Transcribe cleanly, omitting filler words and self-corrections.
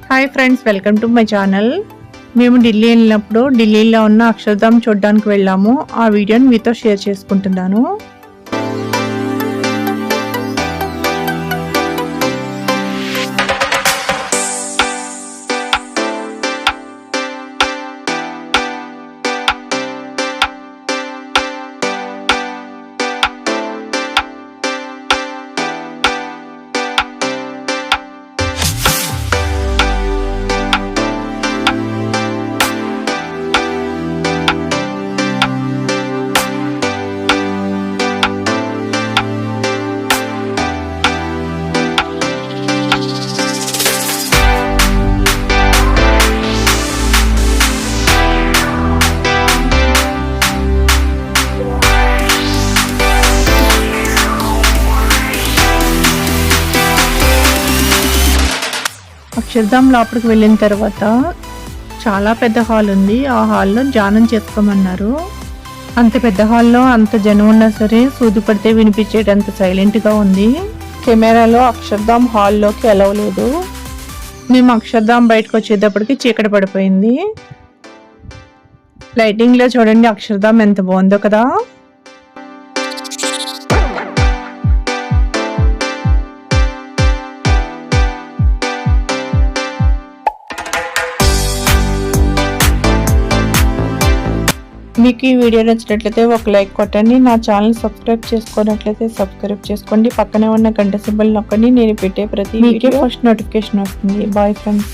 Hi friends, welcome to my channel. మేము ఢిల్లీ వెళ్ళినప్పుడు ఢిల్లీలో ఉన్న అక్షర్ధామ్ చూడడానికి వెళ్ళాము. ఆ వీడియోని మీతో షేర్ చేసుకుంటున్నాను. అక్షర్ధామ్ లోపలికి వెళ్ళిన తర్వాత చాలా పెద్ద హాల్ ఉంది. ఆ హాల్లో ధ్యానం చేసుకోమన్నారు. అంత పెద్ద హాల్లో అంత జనం ఉన్నా సరే సూది పడితే వినిపించేటంత సైలెంట్గా ఉంది. కెమెరాలో అక్షర్ధామ్ హాల్లోకి అలౌ లేదు. మేము అక్షర్ధామ్ బయటకు వచ్చేటప్పటికి చీకటి పడిపోయింది. లైటింగ్లో చూడండి అక్షర్ధామ్ ఎంత బాగుందో కదా. మీకు ఈ వీడియో నచ్చినట్లయితే ఒక లైక్ కొట్టండి. నా ఛానల్ సబ్స్క్రైబ్ చేసుకున్నట్లయితే సబ్స్క్రైబ్ చేసుకోండి. పక్కనే ఉన్న గంట సింబల్ నొక్కండి. నేను పెట్టే ప్రతి వీడియో ఫస్ట్ నోటిఫికేషన్ వస్తుంది. Bye friends.